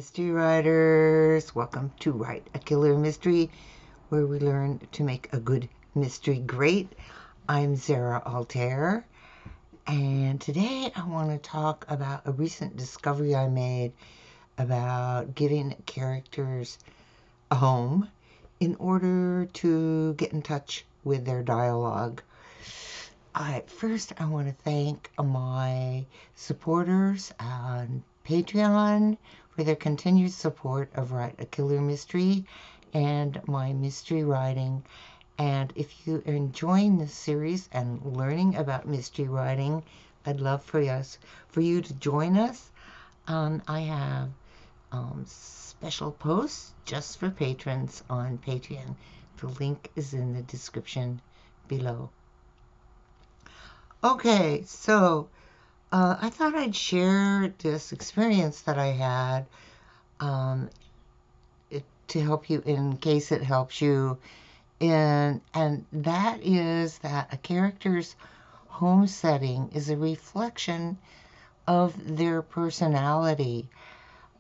mystery writers. Welcome to Write a Killer Mystery, where we learn to make a good mystery great. I'm Zara Altair, and today I want to talk about a recent discovery I made about giving characters a home in order to get in touch with their dialogue. First, I want to thank my supporters on Patreon for their continued support of Write a Killer Mystery and my mystery writing. And if you are enjoying this series and learning about mystery writing, I'd love for you to join us. I have special posts just for patrons on Patreon. The link is in the description below. Okay, so I thought I'd share this experience that I had to help you in case it helps you. And that is that a character's home setting is a reflection of their personality.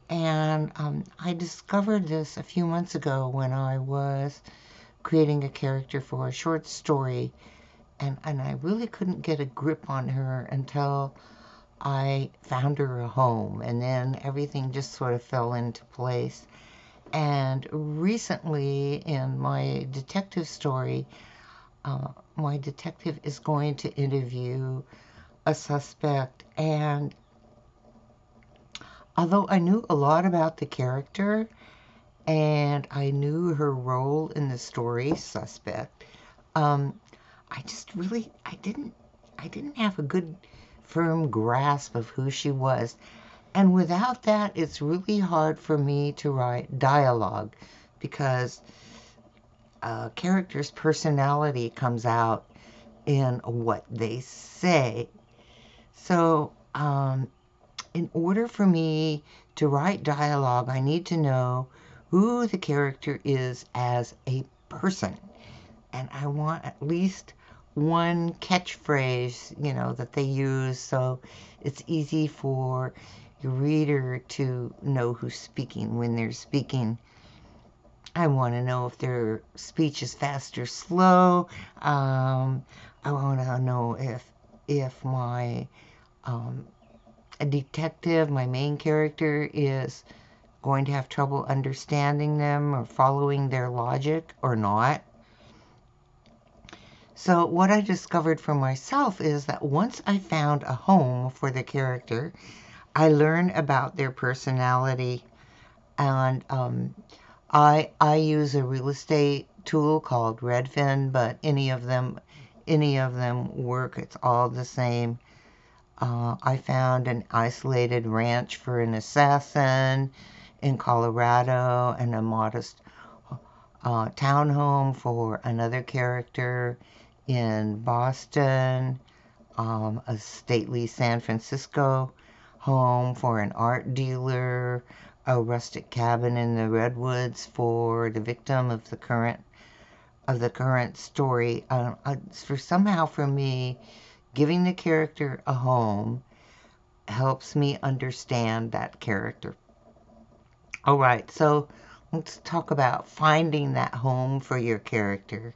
And I discovered this a few months ago when I was creating a character for a short story. And I really couldn't get a grip on her until I found her a home, and then everything just sort of fell into place. And recently, in my detective story, my detective is going to interview a suspect, and although I knew a lot about the character and I knew her role in the story, suspect, I didn't have a good firm grasp of who she was. And without that, it's really hard for me to write dialogue because a character's personality comes out in what they say. So, in order for me to write dialogue, I need to know who the character is as a person. And I want at least one catchphrase, that they use so it's easy for your reader to know who's speaking when they're speaking. I want to know if their speech is fast or slow. I want to know if my a detective, my main character, is going to have trouble understanding them or following their logic or not. So what I discovered for myself is that once I found a home for the character, I learned about their personality, and I use a real estate tool called Redfin, but any of them work. It's all the same. I found an isolated ranch for an assassin in Colorado and a modest townhome for another character in Boston, a stately San Francisco home for an art dealer, a rustic cabin in the redwoods for the victim of the current story. For me, giving the character a home helps me understand that character. All right, so let's talk about finding that home for your character.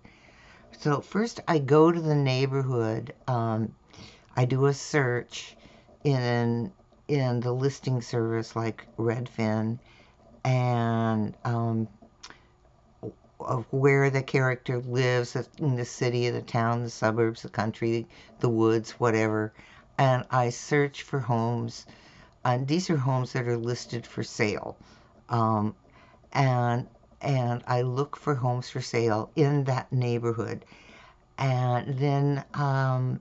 So first I go to the neighborhood. I do a search in the listing service like Redfin, and of where the character lives in the city, the town, the suburbs, the country, the woods, whatever. And I search for homes, and these are homes that are listed for sale. And I look for homes for sale in that neighborhood. And then I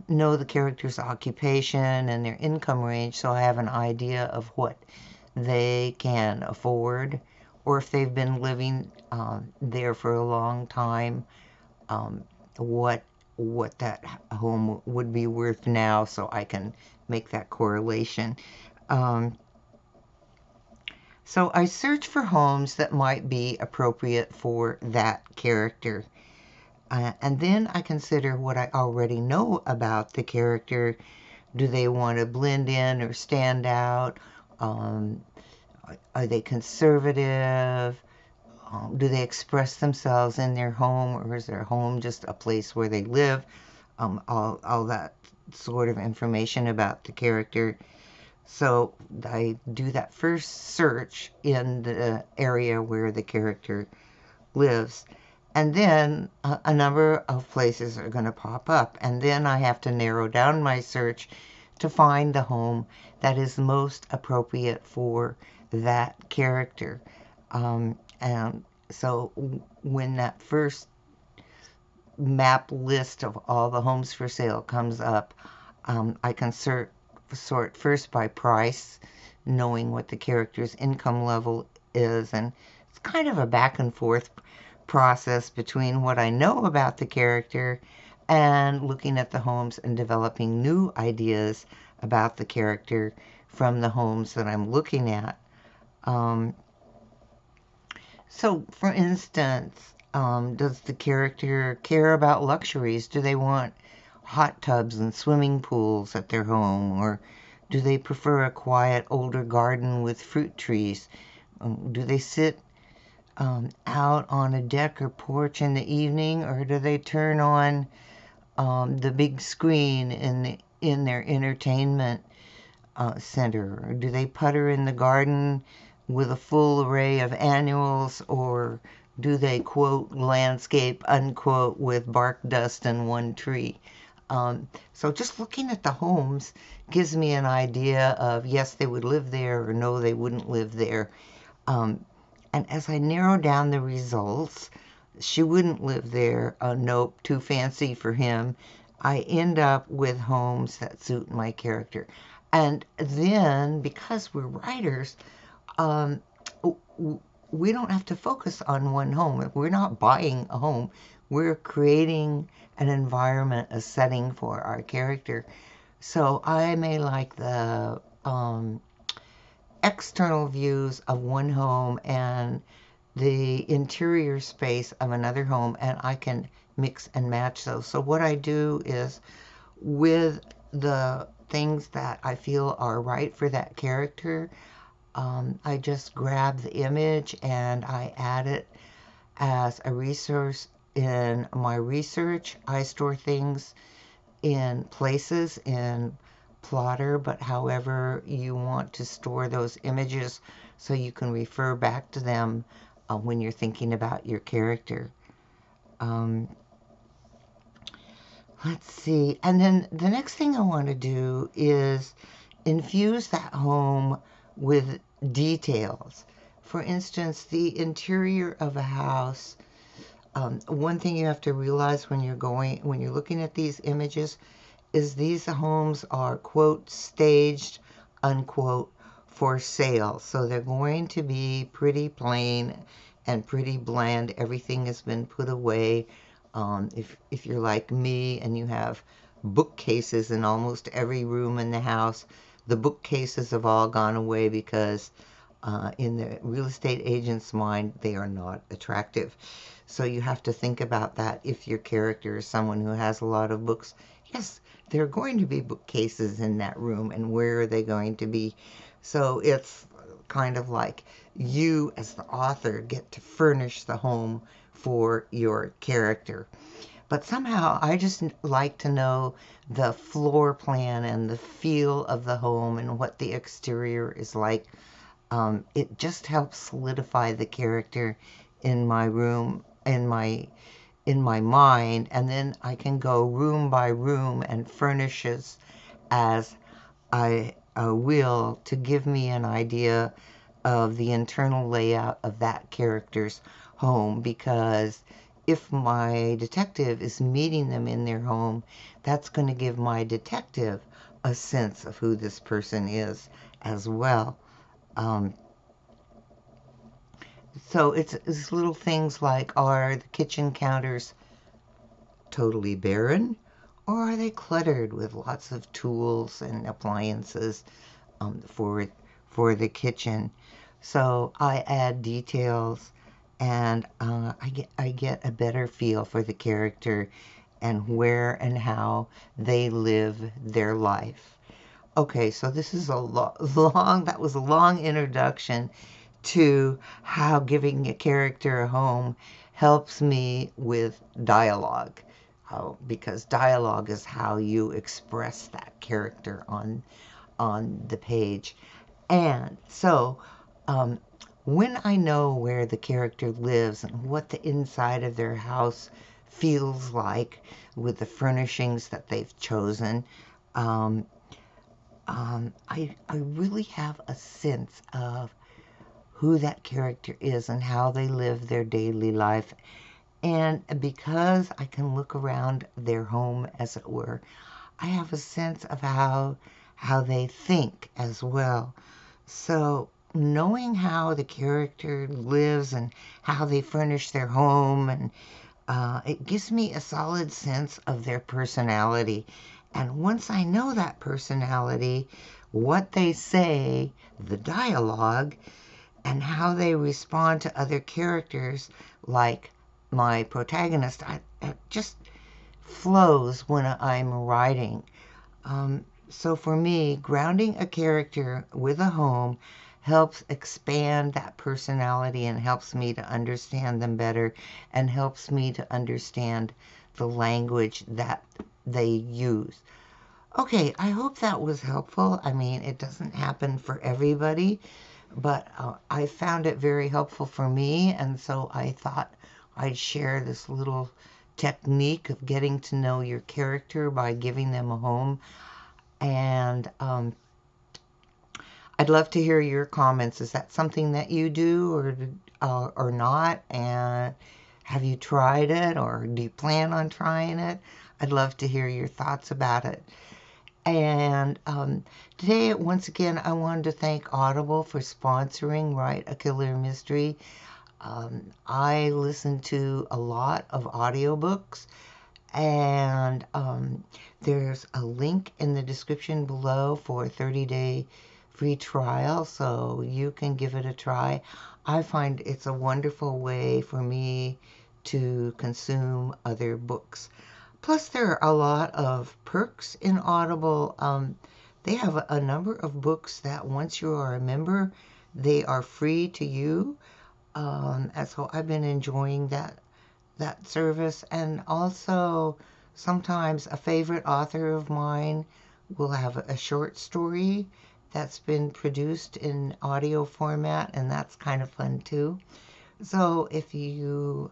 know the character's occupation and their income range, so I have an idea of what they can afford, or if they've been living there for a long time, what that home would be worth now, so I can make that correlation. So I search for homes that might be appropriate for that character. And then I consider what I already know about the character. Do they want to blend in or stand out? Are they conservative? Do they express themselves in their home, or is their home just a place where they live? All that sort of information about the character. So I do that first search in the area where the character lives. And then a number of places are going to pop up. And then I have to narrow down my search to find the home that is most appropriate for that character. And so when that first map list of all the homes for sale comes up, I can sort first by price, knowing what the character's income level is. And it's kind of a back and forth process between what I know about the character and looking at the homes and developing new ideas about the character from the homes that I'm looking at. Um, so, for instance, does the character care about luxuries? Do they want hot tubs and swimming pools at their home? Or do they prefer a quiet older garden with fruit trees? Do they sit out on a deck or porch in the evening, or do they turn on the big screen in their entertainment center? Or do they putter in the garden with a full array of annuals, or do they quote landscape unquote with bark dust and one tree? So just looking at the homes gives me an idea of yes, they would live there, or no, they wouldn't live there. And as I narrow down the results, she wouldn't live there. Nope, too fancy for him. I end up with homes that suit my character. And then, because we're writers, um, we don't have to focus on one home. We're not buying a home. We're creating an environment, a setting for our character. So I may like the external views of one home and the interior space of another home, and I can mix and match those. So what I do is, with the things that I feel are right for that character, I just grab the image and I add it as a resource in my research. I store things in places in Plotter, but however you want to store those images so you can refer back to them when you're thinking about your character. Um, let's see. And then the next thing I want to do is infuse that home with details. For instance, the interior of a house. One thing you have to realize when you're looking at these images is these homes are, quote, staged, unquote, for sale. So they're going to be pretty plain and pretty bland. Everything has been put away. If you're like me and you have bookcases in almost every room in the house, the bookcases have all gone away because in the real estate agent's mind, they are not attractive. So you have to think about that if your character is someone who has a lot of books. Yes, there are going to be bookcases in that room, and where are they going to be? So it's kind of like you, as the author, get to furnish the home for your character. But somehow I just like to know the floor plan and the feel of the home and what the exterior is like. It just helps solidify the character in my room, in my mind, and then I can go room by room and furnishes as I will to give me an idea of the internal layout of that character's home, because if my detective is meeting them in their home, that's going to give my detective a sense of who this person is as well. Um, so it's little things like, are the kitchen counters totally barren, or are they cluttered with lots of tools and appliances for the kitchen? So I add details, and I get a better feel for the character and where and how they live their life. Okay, so this is a long, that was a long introduction to how giving a character a home helps me with dialogue. Because dialogue is how you express that character on the page. And so, um, when I know where the character lives and what the inside of their house feels like with the furnishings that they've chosen, um, I really have a sense of who that character is and how they live their daily life. And because I can look around their home, as it were, I have a sense of how they think as well. So knowing how the character lives and how they furnish their home, and it gives me a solid sense of their personality. And once I know that personality, what they say, the dialogue, and how they respond to other characters, like my protagonist, it just flows when I'm writing. So for me, grounding a character with a home helps expand that personality and helps me to understand them better and helps me to understand the language that they use. Okay, I hope that was helpful. I mean, it doesn't happen for everybody, but I found it very helpful for me, and so I thought I'd share this little technique of getting to know your character by giving them a home. And I'd love to hear your comments. Is that something that you do or not? And have you tried it or do you plan on trying it? I'd love to hear your thoughts about it. And today, once again, I wanted to thank Audible for sponsoring Write a Killer Mystery. I listen to a lot of audiobooks, and there's a link in the description below for a 30-day free trial, so you can give it a try. I find it's a wonderful way for me to consume other books. Plus, there are a lot of perks in Audible. They have a number of books that once you are a member, they are free to you. And so I've been enjoying that service. And also, sometimes a favorite author of mine will have a short story that's been produced in audio format, and that's kind of fun too. So if you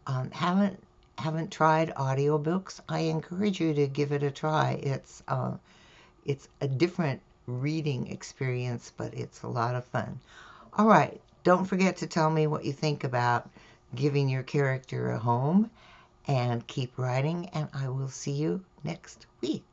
haven't tried audiobooks, I encourage you to give it a try. It's a different reading experience, but it's a lot of fun. All right, don't forget to tell me what you think about giving your character a home, and keep writing, and I will see you next week.